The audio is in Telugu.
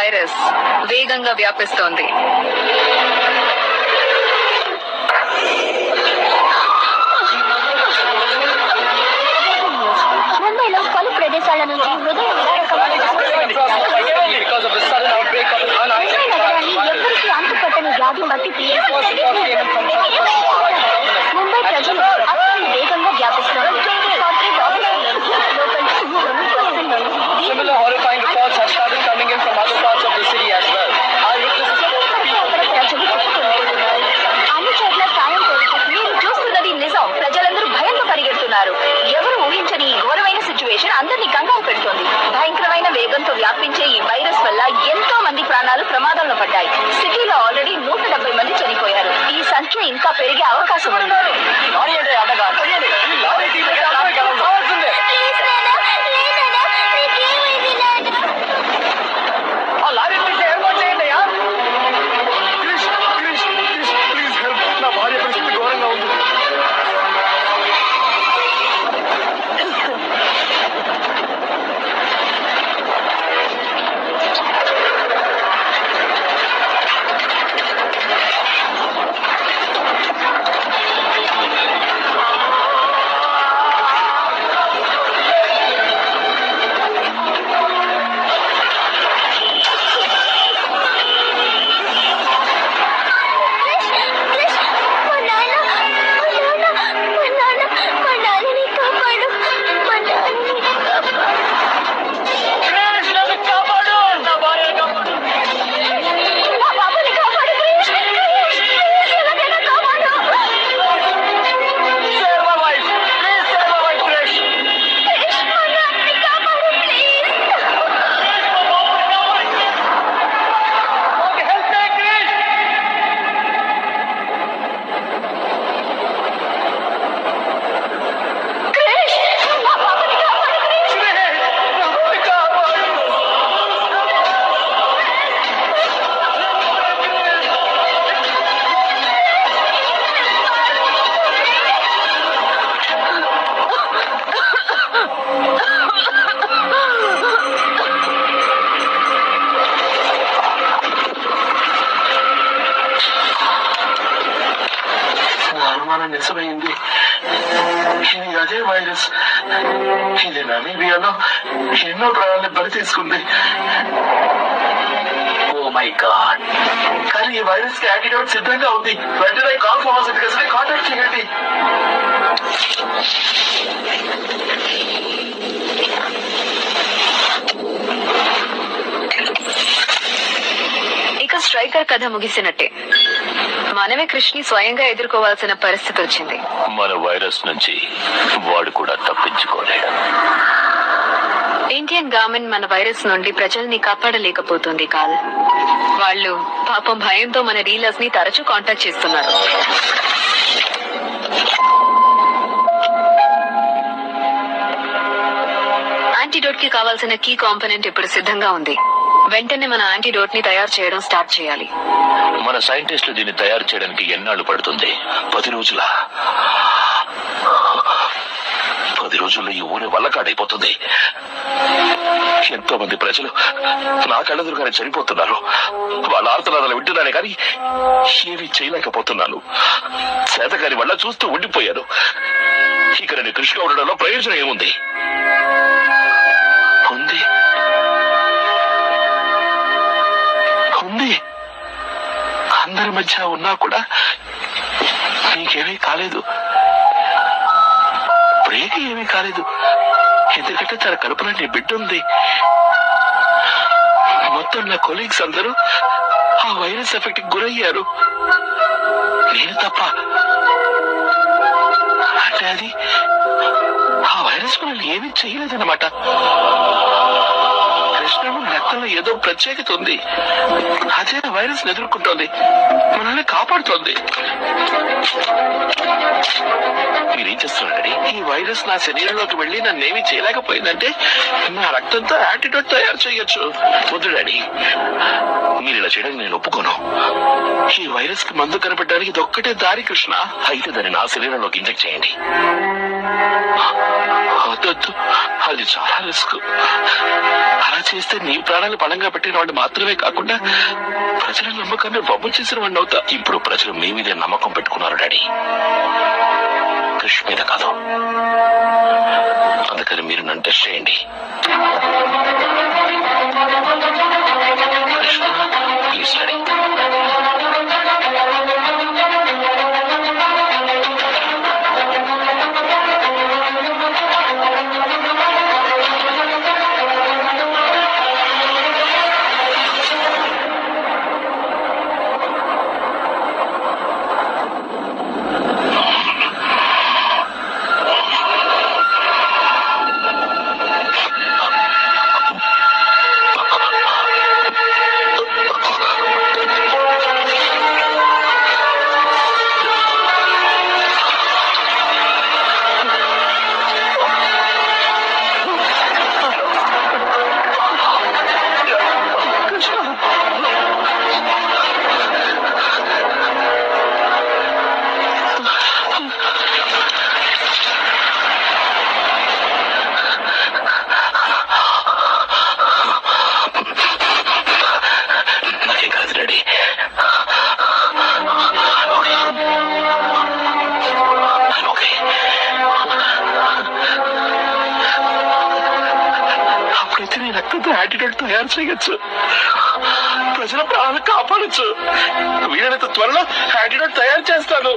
వైరస్ వేగంగా వ్యాపిస్తోంది. ముంబైలో పలు ప్రదేశాల నుంచి హృదయ నగరాన్ని ఎవ్వరికీ అంతుపట్టని వ్యాధి పట్టి ముంబై ప్రజలు అత్యంత వేగంగా వ్యాపిస్తున్నారు. అన్ని చోట్ల సాయం కోరుతూ మీరు చూస్తున్నది నిజం. ప్రజలందరూ భయంతో పరిగెడుతున్నారు. ఎవరు ఊహించని ఈ ఘోరమైన సిచ్యువేషన్ అందరినీ కంగారు పెడుతోంది. భయంకరమైన వేగంతో వ్యాపించే ఈ వైరస్ వల్ల ఎంతో మంది ప్రాణాలు ప్రమాదంలో పడ్డాయి. సిటీలో ఆల్రెడీ 170 మంది చనిపోయారు. ఈ సంఖ్య ఇంకా పెరిగే అవకాశం ఉంది. నిజమైంది. ఇది అదే వైరస్. ఇది నమీబియాలో ఎన్నో ప్రాణాలను బలి తీసుకుంది. Oh my God. కానీ ఈ వైరస్ కి యాంటీడోట్ సిద్ధంగా ఉంది. వెంటనే కాల్ ఫార్మాసిటికల్స్ ని కాంటాక్ట్ చేయండి. ఇక స్ట్రైకర్ కథ ముగిసినట్టే. మనమే కృష్ణి స్వయంగా ఎదుర్కోవాల్సిన పరిస్థితి వచ్చింది. మన వైరస్ నుంచి వాడు కూడా తప్పించుకోలేడు. ఇండియన్ గవర్నమెంట్ మన వైరస్ నుండి ప్రజల్ని కాపాడలేకపోతుంది. కాల్ వాళ్ళు పాపం భయంతో మన డీలర్స్ ని తరచూ కాంటాక్ట్ చేస్తున్నారు. యాంటీడోట్ కి కావాల్సిన కీ కాంపోనెంట్ ఇప్పుడు సిద్ధంగా ఉంది. వెంటనే మన యాంటీడోట్ ని తయారు చేయడం స్టార్ట్ చేయాలి. మన సైంటిస్టులు దీన్ని తయారు చేయడానికి ఎన్నాళ్ళు పడుతుంది? 10 రోజుల. 10 రోజుల్లో ఈ ఊరి వల్లకాడైపోతుంది. ఎంతో మంది ప్రజలు నా కళ్ళెదురుగానే చనిపోతున్నారు. వాళ్ళ ఆర్తనాదాలు వింటున్నానే కానీ ఏమీ చేయలేకపోతున్నాను. చేతకాని వల్ల చూస్తూ ఉండిపోయాను. ఇక నేను కృష్ణ ఉండడంలో ప్రయోజనం ఏముంది? ఉంది ఉంది. అందరి మధ్య ఉన్నా కూడా నీకేమీ కాలేదు. బ్రేక్ ఏమీ కాలేదు. ఎందుకంటే తన కడుపులో నీ బిడ్డ ఉంది. మొత్తం నా కొలీగ్స్ అందరూ ఆ వైరస్ ఎఫెక్ట్ కి గురయ్యారు. నేను తప్ప. అంటే అది ఆ వైరస్ మనల్ని ఏమీ చేయలేదన్నమాట. కృష్ణను రక్తంలో ఏదో ప్రత్యేకత ఉంది. అదే వైరస్ ఎదుర్కొంటోంది, మనల్ని కాపాడుతోంది. మీరేం చేస్తున్నారండి? ఈ వైరస్ నా శరీరంలోకి వెళ్లి నన్నేమీ చేయలేకపోయిందంటే నా రక్తంతో యాంటీడోట్ తయారు చేయొచ్చు. వద్దు డాడీ, మీరు ఇలా చేయడానికి నేను ఒప్పుకోను. ఈ వైరస్ కి మందు కనిపెట్టడానికి ఇది ఒక్కటే దారి కృష్ణ. అయితే దాన్ని నా శరీరంలోకి ఇంజెక్ట్ చేయండి. వద్దొద్దు, అది చాలా రిస్క్. అలా చేస్తే నీ ప్రాణాలు పణంగా పెట్టిన వాడు మాత్రమే కాకుండా ప్రజల నమ్మకాన్ని బొమ్మ చేసిన వాడిని అవుతా. ఇప్పుడు ప్రజలు మీ మీదే నమ్మకం పెట్టుకున్నారు డాడీ, కృషి మీద కాదు. అందుకని మీరు నన్ను టెస్ట్ చేయండి. Krishna, please daddy. యాంటీడోట్ తయారు చేయొచ్చు, ప్రజల ప్రాణాలు కాపాడచ్చు. వీలైనంత త్వరలో యాంటీడోట్ తయారు చేస్తాను.